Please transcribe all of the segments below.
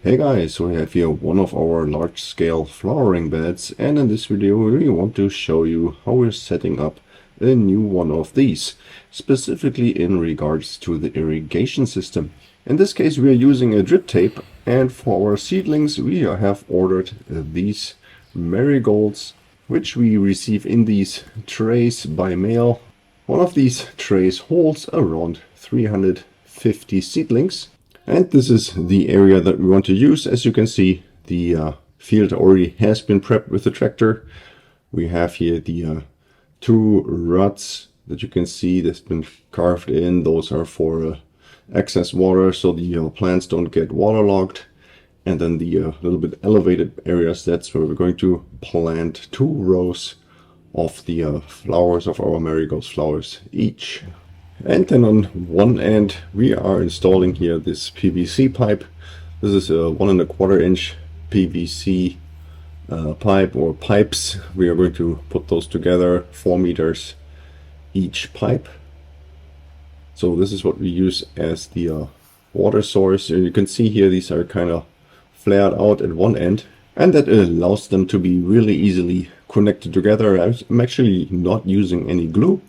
Hey guys, so we have here one of our large-scale flowering beds, and in this video we want to show you how we're setting up a new one of these, specifically in regards to the irrigation system. In this case we are using a drip tape, and for our seedlings we have ordered these marigolds, which we receive in these trays by mail. One of these trays holds around 350 seedlings. And this is the area that we want to use. As you can see, the field already has been prepped with the tractor. We have here the two ruts that you can see that's been carved in. Those are for excess water, so the plants don't get waterlogged. And then the little bit elevated areas, that's where we're going to plant 2 rows of the flowers of our marigold flowers each. And then on one end we are installing here this PVC pipe. This is a 1¼ inch PVC pipe or pipes. We are going to put those together, 4 meters each pipe. So this is what we use as the water source. And you can see here these are kind of flared out at one end, and that allows them to be really easily connected together. I'm actually not using any glue.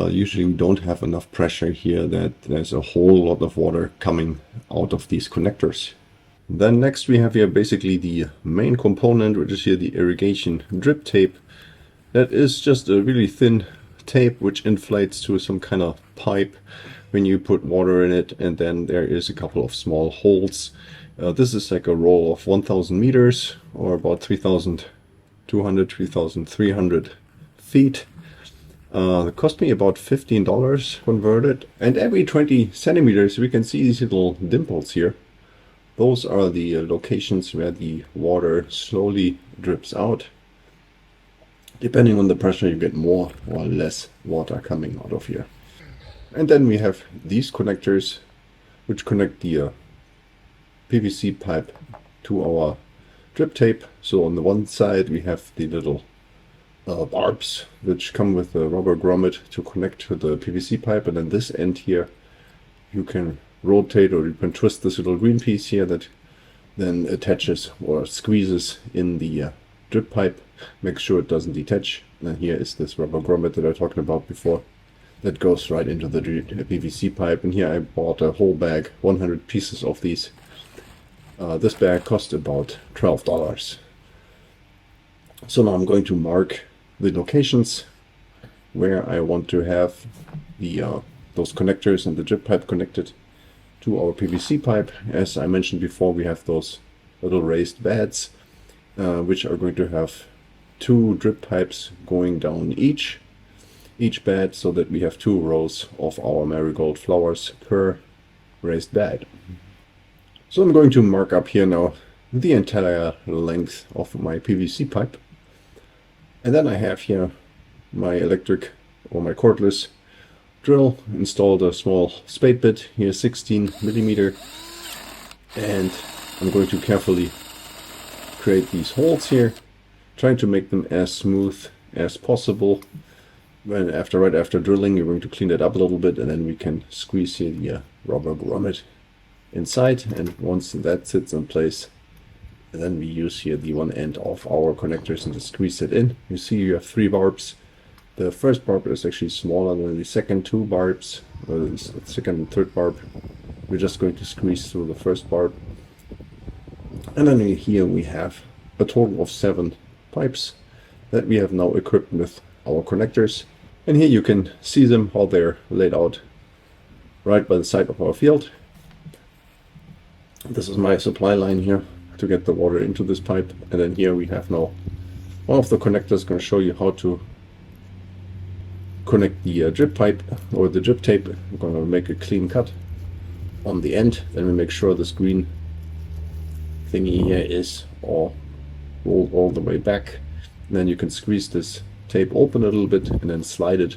Usually we don't have enough pressure here that there's a whole lot of water coming out of these connectors. Then next we have here basically the main component, which is here the irrigation drip tape. That is just a really thin tape which inflates to some kind of pipe when you put water in it, and then there is a couple of small holes. This is like a roll of 1000 meters or about 3,200, 3,300 feet. It cost me about $15 converted, and every 20 centimeters we can see these little dimples here. Those are the locations where the water slowly drips out. Depending on the pressure you get more or less water coming out of here. And then we have these connectors which connect the PVC pipe to our drip tape. So on the one side we have the little barbs which come with a rubber grommet to connect to the PVC pipe, and then this end here you can rotate or you can twist this little green piece here that then attaches or squeezes in the drip pipe. Make sure it doesn't detach. And here is this rubber grommet that I talked about before that goes right into the PVC pipe. And here I bought a whole bag, 100 pieces of these. This bag cost about $12. So now I'm going to mark the locations where I want to have the those connectors and the drip pipe connected to our PVC pipe. As I mentioned before, we have those little raised beds which are going to have 2 drip pipes going down each bed, so that we have 2 rows of our marigold flowers per raised bed. So I'm going to mark up here now the entire length of my PVC pipe. And then I have here my electric or my cordless drill, installed a small spade bit here, 16 millimeter, and I'm going to carefully create these holes here, trying to make them as smooth as possible. Right after drilling, you're going to clean it up a little bit, and then we can squeeze here the rubber grommet inside, and once that sits in place, and then we use here the one end of our connectors and just squeeze it in. You see you have 3 barbs. The first barb is actually smaller than the second 2 barbs, the second and third barb. We're just going to squeeze through the first barb. And then here we have a total of 7 pipes that we have now equipped with our connectors. And here you can see them, how they're laid out right by the side of our field. This is my supply line here to get the water into this pipe, and then here we have now one of the connectors. Going to show you how to connect the drip pipe or the drip tape. I'm going to make a clean cut on the end, then we make sure this green thingy here is all rolled all the way back, and then you can squeeze this tape open a little bit and then slide it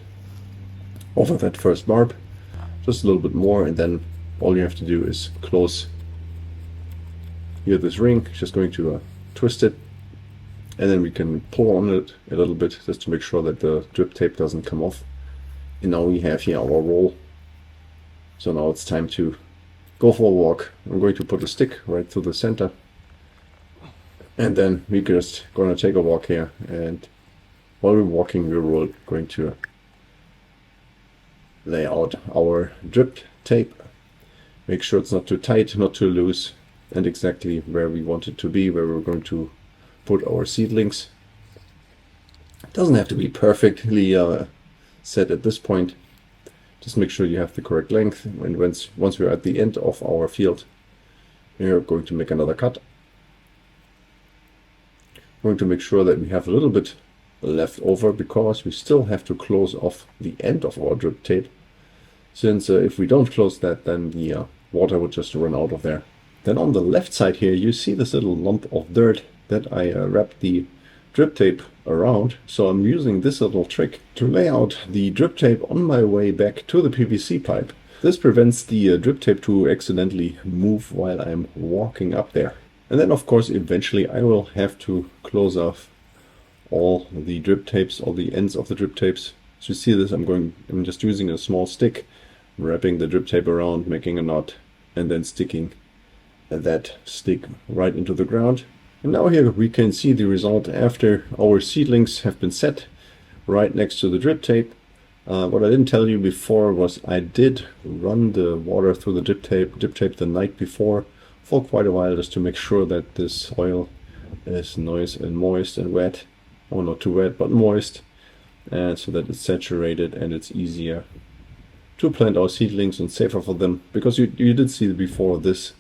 over that first barb just a little bit more, and then all you have to do is close here this ring. Just going to twist it, and then we can pull on it a little bit just to make sure that the drip tape doesn't come off. And now we have here our roll. So now it's time to go for a walk. I'm going to put a stick right through the center. And then we're just going to take a walk here. And while we're walking, we're going to lay out our drip tape. Make sure it's not too tight, not too loose, and exactly where we want it to be, where we're going to put our seedlings. It doesn't have to be perfectly set at this point. Just make sure you have the correct length. And once we're at the end of our field, we're going to make another cut. We're going to make sure that we have a little bit left over, because we still have to close off the end of our drip tape. Since if we don't close that, then the water would just run out of there. Then on the left side here, you see this little lump of dirt that I wrapped the drip tape around. So I'm using this little trick to lay out the drip tape on my way back to the PVC pipe. This prevents the drip tape to accidentally move while I'm walking up there. And then of course eventually I will have to close off all the drip tapes, all the ends of the drip tapes. So you see this, I'm just using a small stick, wrapping the drip tape around, making a knot, and then sticking that stick right into the ground. And now here we can see the result after our seedlings have been set right next to the drip tape. What I didn't tell you before was I did run the water through the drip tape the night before for quite a while, just to make sure that this soil is nice and moist and wet, or not too wet but moist, and so that it's saturated and it's easier to plant our seedlings and safer for them, because you did see before this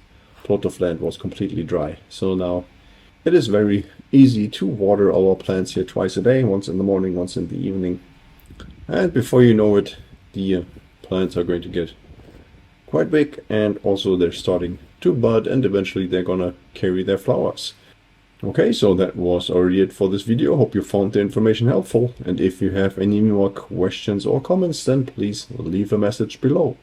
plot of land was completely dry. So now it is very easy to water our plants here twice a day, once in the morning, once in the evening. And before you know it, the plants are going to get quite big, and also they're starting to bud, and eventually they're gonna carry their flowers. Okay, so that was already it for this video. Hope you found the information helpful, and if you have any more questions or comments, then please leave a message below.